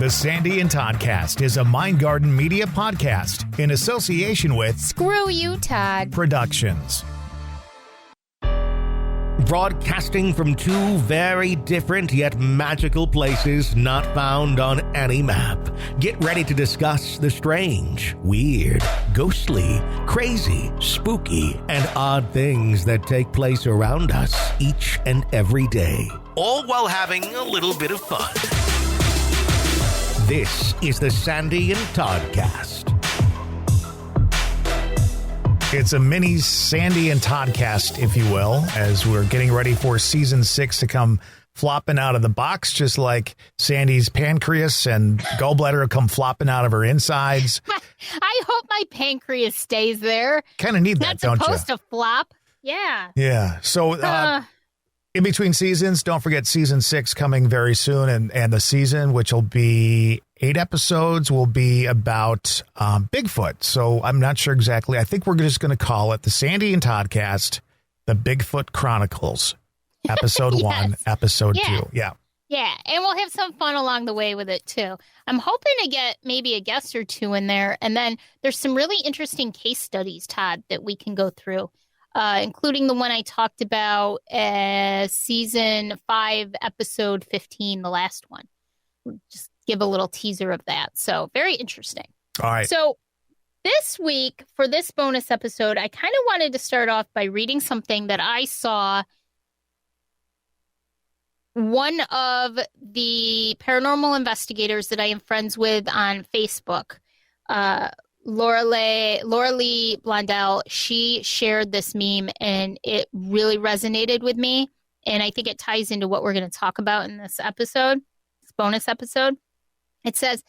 The Sandy and Toddcast is a Mind Garden Media podcast in association with Screw You, Todd Productions. Broadcasting from two very different yet magical places not found on any map. Get ready to discuss the strange, weird, ghostly, crazy, spooky, and odd things that take place around us each and every day. All while having a little bit of fun. This is the Sandy and Toddcast. It's a mini Sandy and Toddcast, if you will, as we're getting ready for season 6 to come flopping out of the box, just like Sandy's pancreas and gallbladder will come flopping out of her insides. I hope my pancreas stays there. Kind of need that, don't you? Not supposed to flop. Yeah. Yeah. So in between seasons, don't forget season 6 coming very soon. And the season, which will be 8 episodes, will be about Bigfoot. So I'm not sure exactly. I think we're just going to call it the Sandy and Toddcast, the Bigfoot Chronicles, episode Yes. 1, episode 2. Yeah. Yeah. And we'll have some fun along the way with it, too. I'm hoping to get maybe a guest or two in there. And then there's some really interesting case studies, Todd, that we can go through, including the one I talked about season 5, episode 15, the last one. Just give a little teaser of that. So very interesting. All right. So this week for this bonus episode, I kind of wanted to start off by reading something that I saw one of the paranormal investigators that I am friends with on Facebook, Laura Lee Blondell, she shared this meme and it really resonated with me. And I think it ties into what we're going to talk about in this episode, this bonus episode. It says,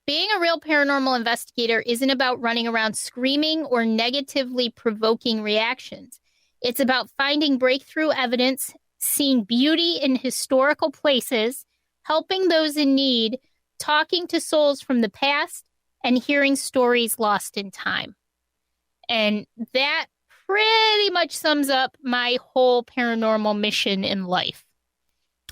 being a real paranormal investigator isn't about running around screaming or negatively provoking reactions. It's about finding breakthrough evidence, seeing beauty in historical places, helping those in need, talking to souls from the past, and hearing stories lost in time. And that pretty much sums up my whole paranormal mission in life.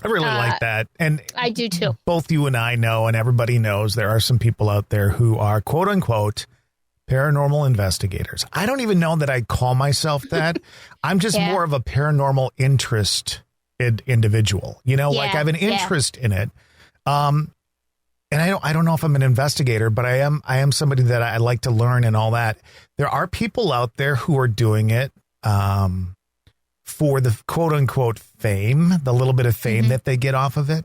I really like that. And I do too. Both you and I know, and everybody knows, there are some people out there who are quote unquote paranormal investigators. I don't even know that I call myself that. I'm just more of a paranormal interest individual, like I have an interest in it. And I don't know if I'm an investigator, but I am somebody that I like to learn and all that. There are people out there who are doing it for the quote unquote fame, the little bit of fame that they get off of it.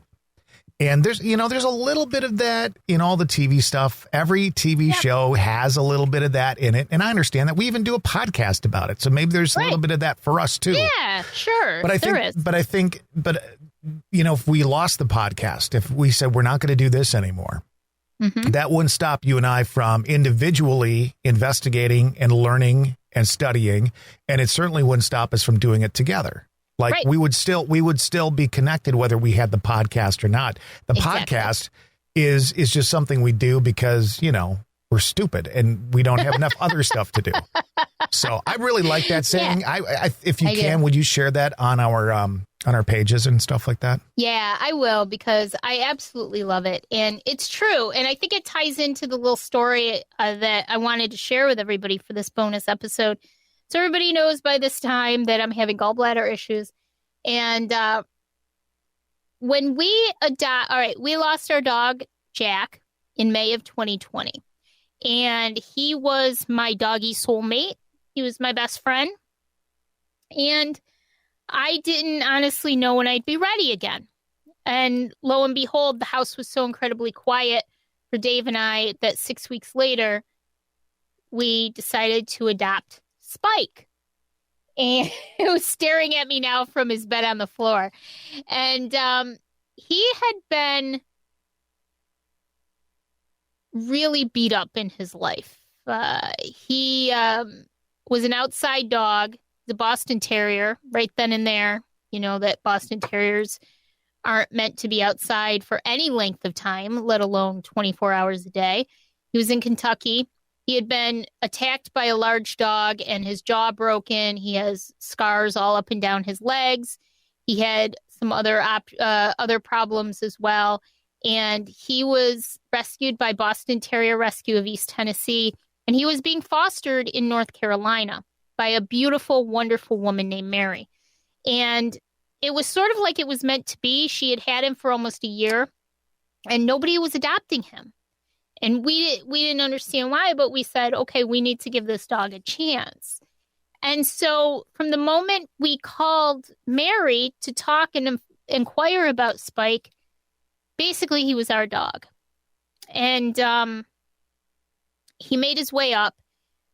And there's a little bit of that in all the TV stuff. Every TV show has a little bit of that in it. And I understand that. We even do a podcast about it. So maybe there's a little bit of that for us too. Yeah, sure. But I think, if we lost the podcast, if we said we're not going to do this anymore, that wouldn't stop you and I from individually investigating and learning and studying. And it certainly wouldn't stop us from doing it together. Like we would still be connected whether we had the podcast or not. The podcast is just something we do because, we're stupid and we don't have enough other stuff to do. So I really like that saying. I if you can, would you share that on our pages and stuff like that? Yeah, I will, because I absolutely love it. And it's true. And I think it ties into the little story that I wanted to share with everybody for this bonus episode. So everybody knows by this time that I'm having gallbladder issues. And when we we lost our dog, Jack, in May of 2020. And he was my doggy soulmate. He was my best friend. And I didn't honestly know when I'd be ready again. And lo and behold, the house was so incredibly quiet for Dave and I that 6 weeks later, we decided to adopt Spike. And he was staring at me now from his bed on the floor. And he had been really beat up in his life. He was an outside dog, the Boston Terrier, right then and there. You know that Boston Terriers aren't meant to be outside for any length of time, let alone 24 hours a day. He was in Kentucky. He had been attacked by a large dog and his jaw broken. He has scars all up and down his legs. He had some other problems as well. And he was rescued by Boston Terrier Rescue of East Tennessee. And he was being fostered in North Carolina by a beautiful, wonderful woman named Mary. And it was sort of like it was meant to be. She had him for almost a year, and nobody was adopting him. And we didn't understand why, but we said, okay, we need to give this dog a chance. And so from the moment we called Mary to talk and inquire about Spike, basically he was our dog. And he made his way up,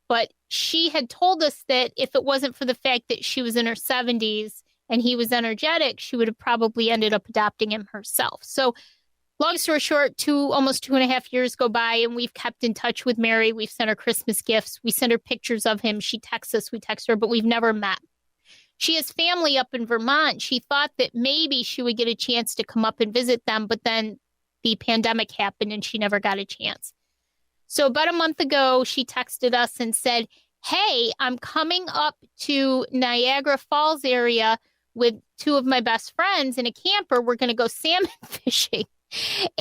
but she had told us that if it wasn't for the fact that she was in her 70s and he was energetic, she would have probably ended up adopting him herself. So long story short, almost 2.5 years go by, and we've kept in touch with Mary. We've sent her Christmas gifts. We send her pictures of him. She texts us. We text her, but we've never met. She has family up in Vermont. She thought that maybe she would get a chance to come up and visit them, but then the pandemic happened and she never got a chance. So about a month ago, she texted us and said, hey, I'm coming up to Niagara Falls area with 2 of my best friends in a camper. We're going to go salmon fishing.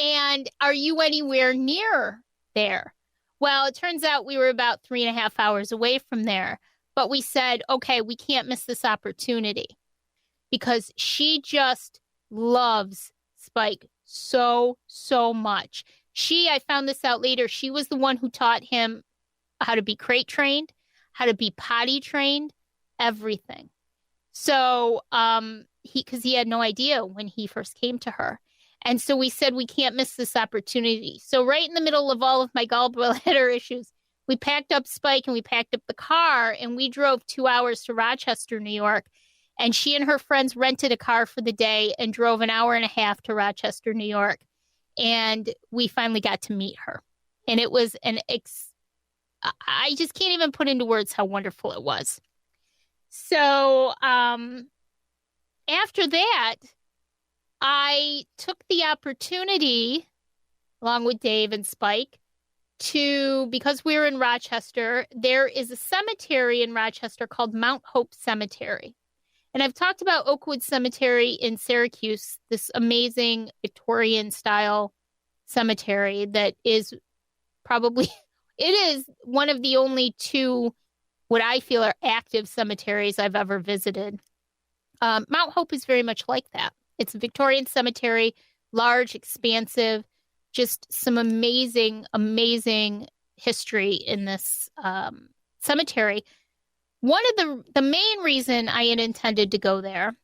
And are you anywhere near there? Well, it turns out we were about 3.5 hours away from there. But we said, okay, we can't miss this opportunity because she just loves Spike so, so much. I found this out later, she was the one who taught him how to be crate trained, how to be potty trained, everything. So because he had no idea when he first came to her. And so we said, we can't miss this opportunity. So right in the middle of all of my gallbladder issues, we packed up Spike and we packed up the car and we drove 2 hours to Rochester, New York. And she and her friends rented a car for the day and drove 1.5 hours to Rochester, New York. And we finally got to meet her. And it was I just can't even put into words how wonderful it was. So after that, I took the opportunity, along with Dave and Spike, because we're in Rochester, there is a cemetery in Rochester called Mount Hope Cemetery. And I've talked about Oakwood Cemetery in Syracuse, this amazing Victorian-style cemetery that is it is one of the only 2, what I feel are active cemeteries I've ever visited. Mount Hope is very much like that. It's a Victorian cemetery, large, expansive, just some amazing, amazing history in this cemetery. One of the main reason I had intended to go there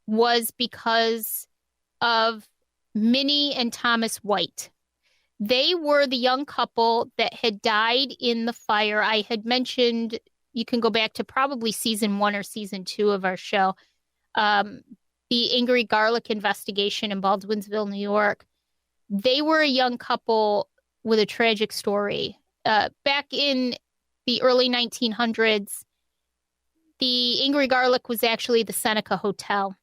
was because of Minnie and Thomas White. They were the young couple that had died in the fire. I had mentioned, you can go back to probably season 1 or season 2 of our show, the Angry Garlic investigation in Baldwinsville, New York. They were a young couple with a tragic story. Back in the early 1900s, the Angry Garlic was actually the Seneca Hotel.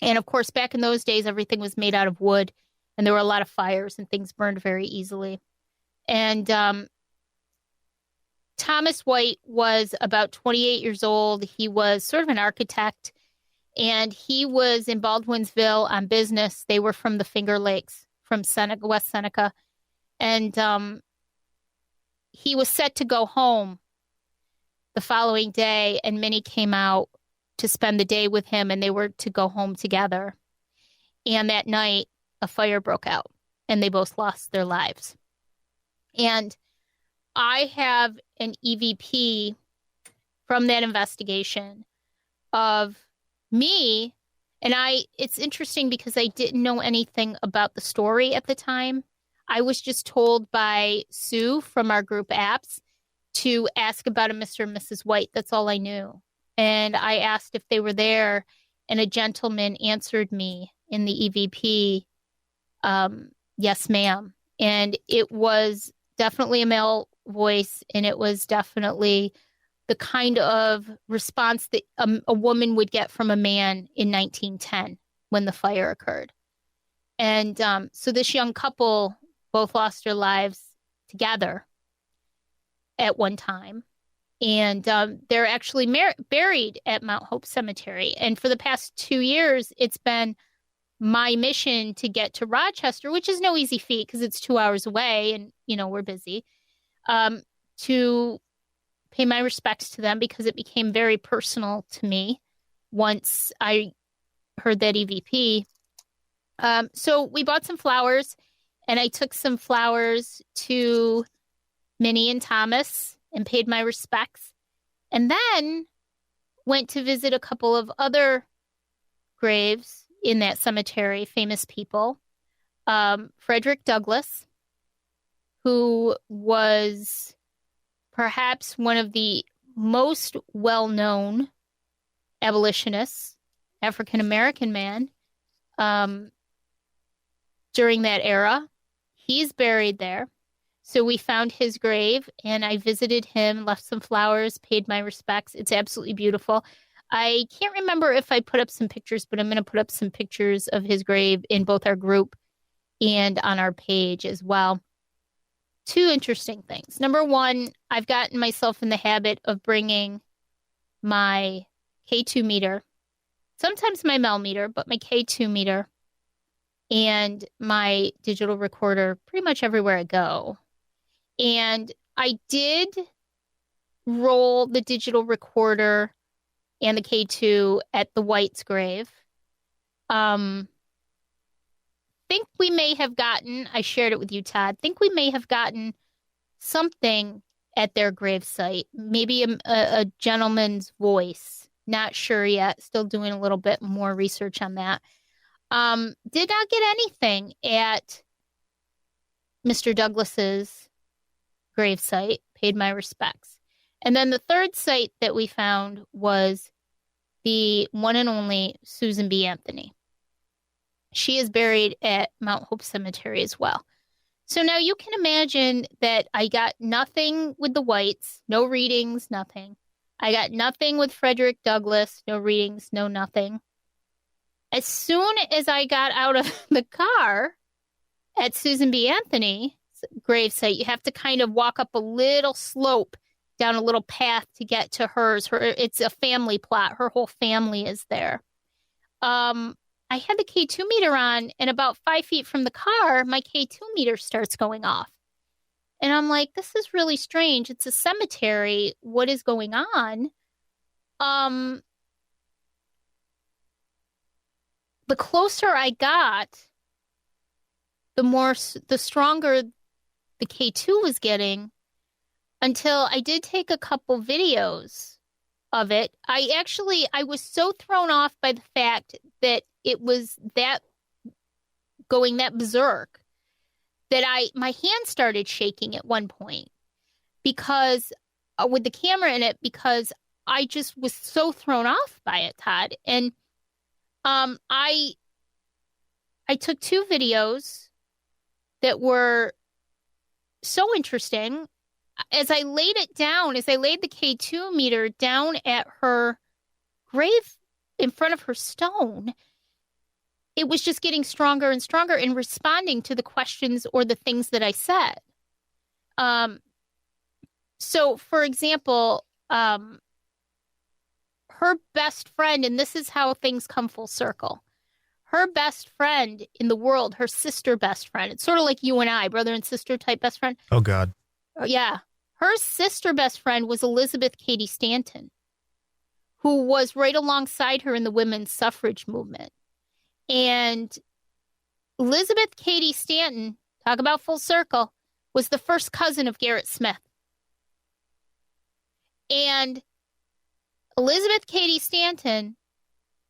And of course, back in those days, everything was made out of wood and there were a lot of fires and things burned very easily. And Thomas White was about 28 years old. He was sort of an architect and he was in Baldwinsville on business. They were from the Finger Lakes, from Seneca, West Seneca. And he was set to go home the following day, and Minnie came out to spend the day with him, and they were to go home together. And that night, a fire broke out, and they both lost their lives. And I have an EVP from that investigation of me, and it's interesting because I didn't know anything about the story at the time. I was just told by Sue from our group apps to ask about a Mr. and Mrs. White. That's all I knew. And I asked if they were there, and a gentleman answered me in the EVP, yes, ma'am. And it was definitely a male voice, and it was definitely the kind of response that a woman would get from a man in 1910 when the fire occurred. And so this young couple both lost their lives together at one time. And they're actually buried at Mount Hope Cemetery. And for the past 2 years, it's been my mission to get to Rochester, which is no easy feat because it's 2 hours away and, we're busy, to pay my respects to them because it became very personal to me once I heard that EVP. So we bought some flowers, and I took some flowers to Minnie and Thomas and paid my respects, and then went to visit a couple of other graves in that cemetery, famous people. Frederick Douglass, who was perhaps one of the most well-known abolitionists, African-American man, during that era. He's buried there. So we found his grave, and I visited him, left some flowers, paid my respects. It's absolutely beautiful. I can't remember if I put up some pictures, but I'm going to put up some pictures of his grave in both our group and on our page as well. Two interesting things. Number one, I've gotten myself in the habit of bringing my K2 meter, sometimes my Mel meter, but my K2 meter and my digital recorder pretty much everywhere I go. And I did roll the digital recorder and the K2 at the White's grave. Think we may have gotten, I shared it with you, Todd, think we may have gotten something at their gravesite, maybe a gentleman's voice. Not sure yet, still doing a little bit more research on that. Did not get anything at Mr. Douglas's gravesite, paid my respects. And then the third site that we found was the one and only Susan B. Anthony. She is buried at Mount Hope Cemetery as well. So now you can imagine that I got nothing with the Whites, no readings, nothing. I got nothing with Frederick Douglass, no readings, no nothing. As soon as I got out of the car at Susan B. Anthony's gravesite, you have to kind of walk up a little slope down a little path to get to hers. It's a family plot. Her whole family is there. I had the K2 meter on, and about 5 feet from the car, my K2 meter starts going off. And I'm like, this is really strange. It's a cemetery. What is going on? The closer I got, the stronger the K2 was getting, until I did take a couple videos of it. I was so thrown off by the fact that it was that going that berserk that my hand started shaking at one point because with the camera in it, because I just was so thrown off by it, Todd. And I took two videos that were so interesting. As I laid the K2 meter down at her grave in front of her stone, it was just getting stronger and stronger in responding to the questions or the things that I said. So, for example, her best friend, and this is how things come full circle, her best friend in the world, her sister best friend, it's sort of like you and I, brother and sister type best friend. Oh, God. Yeah. Her sister best friend was Elizabeth Cady Stanton, who was right alongside her in the women's suffrage movement. And Elizabeth Cady Stanton, talk about full circle, was the first cousin of Garrett Smith. And Elizabeth Cady Stanton,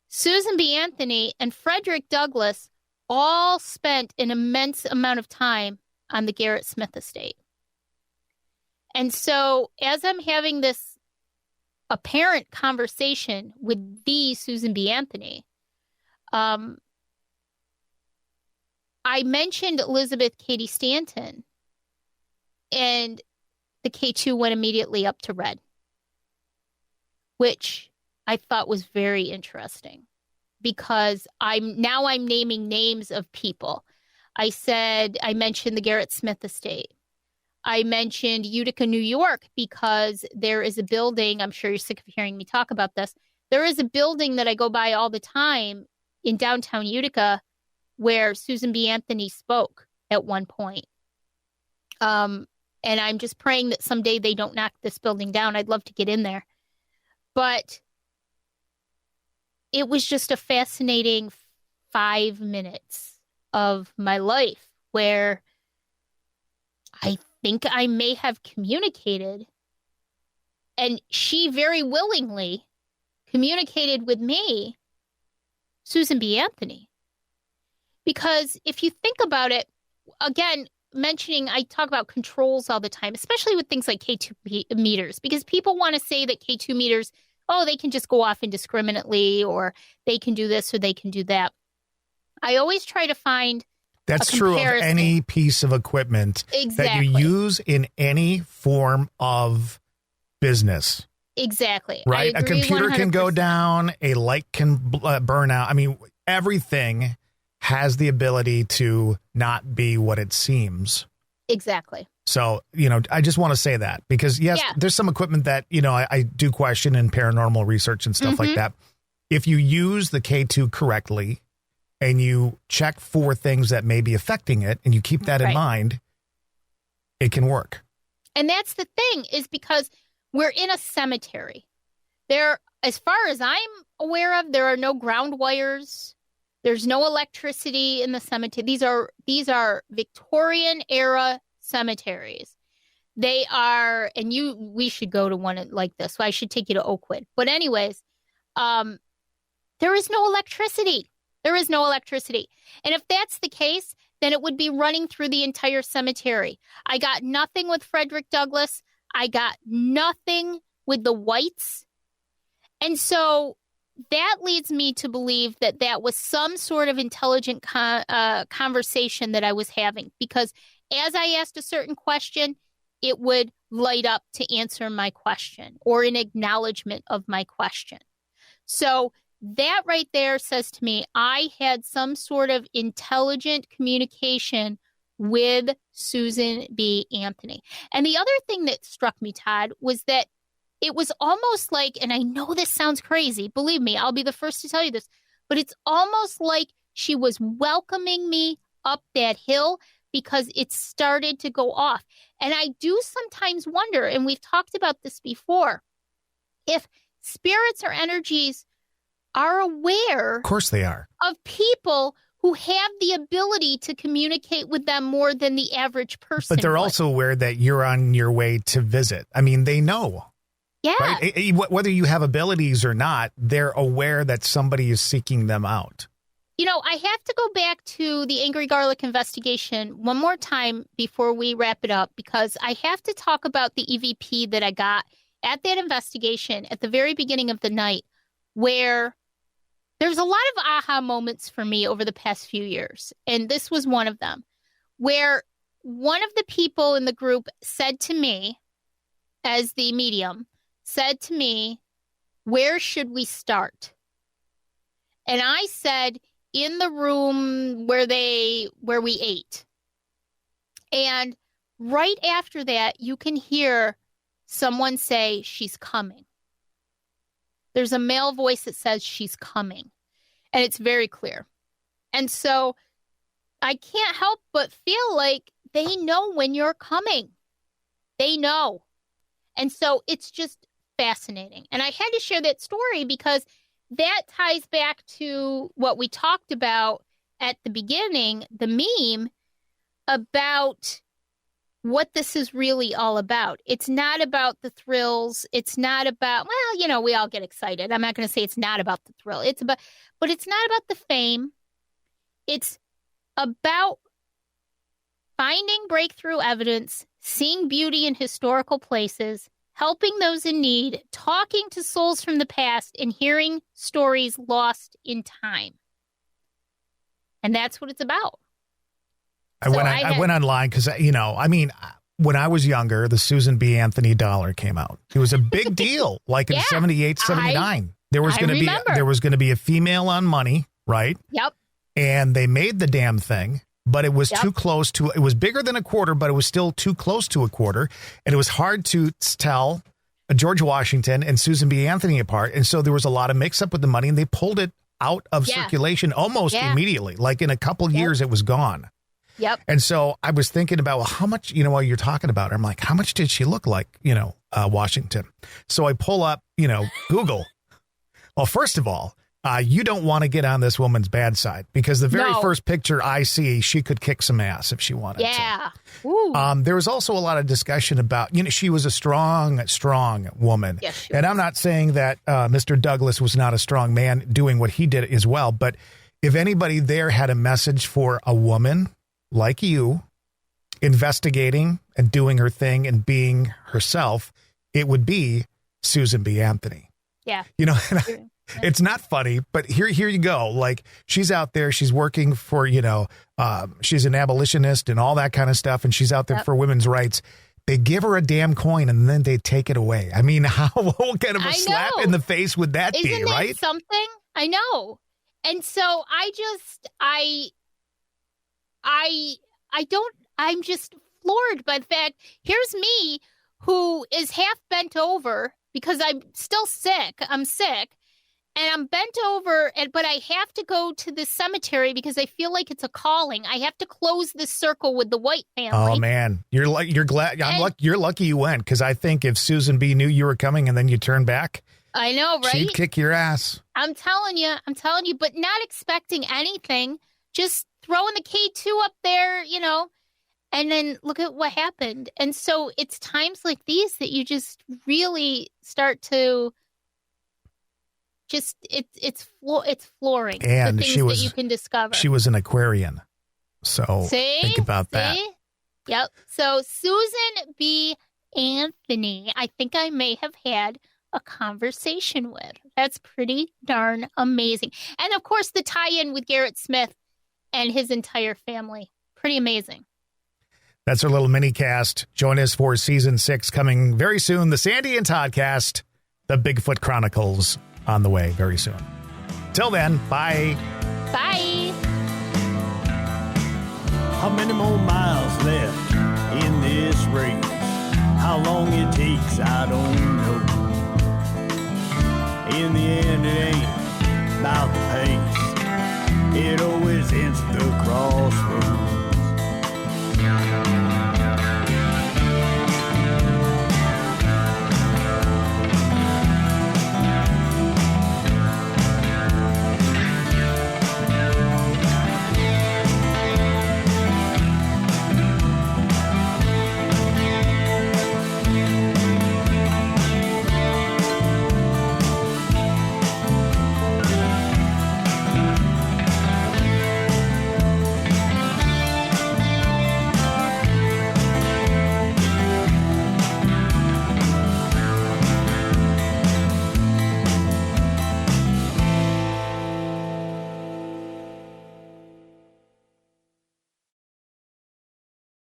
Susan B. Anthony, and Frederick Douglass all spent an immense amount of time on the Garrett Smith estate. And so as I'm having this apparent conversation with the Susan B. Anthony, I mentioned Elizabeth Cady Stanton, and the K2 went immediately up to red, which I thought was very interesting because I'm naming names of people. I mentioned the Garrett Smith estate. I mentioned Utica, New York, because there is a building, I'm sure you're sick of hearing me talk about this. There is a building that I go by all the time in downtown Utica where Susan B. Anthony spoke at one point. And I'm just praying that someday they don't knock this building down. I'd love to get in there. But it was just a fascinating 5 minutes of my life where I think I may have communicated, and she very willingly communicated with me, Susan B. Anthony. Because if you think about it, again, I talk about controls all the time, especially with things like K2 meters, because people want to say that K2 meters, they can just go off indiscriminately, or they can do this or they can do that. I always try to find That's true of any piece of equipment that you use in any form of business. Exactly. Right? A computer 100%. Can go down, a light can burn out. I mean, everything has the ability to not be what it seems. Exactly. So, I just want to say that because, yes, there's some equipment that, I do question in paranormal research and stuff like that. If you use the K2 correctly and you check for things that may be affecting it and you keep that in mind, it can work. And that's the thing, is because we're in a cemetery. There, as far as I'm aware of, there are no ground wires. There's no electricity in the cemetery. These are Victorian era cemeteries. They are, and we should go to one like this. So I should take you to Oakwood. But anyways, there is no electricity. There is no electricity. And if that's the case, then it would be running through the entire cemetery. I got nothing with Frederick Douglass. I got nothing with the Whites. And so that leads me to believe that that was some sort of intelligent conversation that I was having, because as I asked a certain question, it would light up to answer my question or an acknowledgement of my question. So that right there says to me, I had some sort of intelligent communication with Susan B. Anthony. And the other thing that struck me, Todd, was that it was almost like, and I know this sounds crazy, believe me, I'll be the first to tell you this, but it's almost like she was welcoming me up that hill because it started to go off. And I do sometimes wonder, and we've talked about this before, if spirits or energies are aware, of course they are, of people who have the ability to communicate with them more than the average person. But they're also aware that you're on your way to visit. I mean, they know. Yeah. Right? Whether you have abilities or not, they're aware that somebody is seeking them out. I have to go back to the Angry Garlic investigation one more time before we wrap it up, because I have to talk about the EVP that I got at that investigation at the very beginning of the night, where there's a lot of aha moments for me over the past few years. And this was one of them, where one of the people in the group said to me, as the medium, said to me, where should we start? And I said, in the room where we ate. And right after that, you can hear someone say, she's coming. There's a male voice that says she's coming. And it's very clear. And so I can't help but feel like they know when you're coming. They know. And so it's just fascinating. And I had to share that story because that ties back to what we talked about at the beginning, the meme, about what this is really all about. It's not about the thrills. It's not about, we all get excited. I'm not going to say it's not about the thrill. But it's not about the fame. It's about finding breakthrough evidence, seeing beauty in historical places, helping those in need, talking to souls from the past, and hearing stories lost in time. And that's what it's about. I went online because, when I was younger, the Susan B. Anthony dollar came out. It was a big deal, like in 78, 79. There was going to be a female on money, right? Yep. And they made the damn thing. But it was too close to, it was bigger than a quarter, but it was still too close to a quarter. And it was hard to tell George Washington and Susan B. Anthony apart. And so there was a lot of mix up with the money, and they pulled it out of circulation almost immediately. Like in a couple years, it was gone. Yep. And so I was thinking about, well, how much, while you're talking about her, I'm like, how much did she look like, Washington? So I pull up, Google. Well, first of all, you don't want to get on this woman's bad side because the very first picture I see, she could kick some ass if she wanted to. Yeah. There was also a lot of discussion about, she was a strong woman. Yes, and I'm not saying that Mr. Douglas was not a strong man doing what he did as well. But if anybody there had a message for a woman like you investigating and doing her thing and being herself, it would be Susan B. Anthony. Yeah. It's not funny, but here you go. Like she's out there, she's working for, she's an abolitionist and all that kind of stuff. And she's out there for women's rights. They give her a damn coin and then they take it away. I mean, what kind of a slap in the face would that be, right? Isn't that something? I know. And so I'm just floored by the fact, here's me who is half bent over because I'm still sick. I'm sick. And I'm bent over, but I have to go to the cemetery because I feel like it's a calling. I have to close this circle with the White family. Oh man, you're glad. You're lucky you went because I think if Susan B. knew you were coming and then you turned back, I know, right? She'd kick your ass. I'm telling you, but not expecting anything. Just throwing the K2 up there, and then look at what happened. And so it's times like these that you just really start to. It's flooring. And the things that you can discover. She was an Aquarian. So think about that. Yep. So Susan B. Anthony, I think I may have had a conversation with. That's pretty darn amazing. And of course, the tie-in with Garrett Smith and his entire family. Pretty amazing. That's our little mini cast. Join us for season 6 coming very soon. The Sandy and Toddcast, the Bigfoot Chronicles. On the way very soon. Till then, bye. Bye. How many more miles left in this race? How long it takes, I don't know. In the end, it ain't about the pace. It always ends at the crossroads.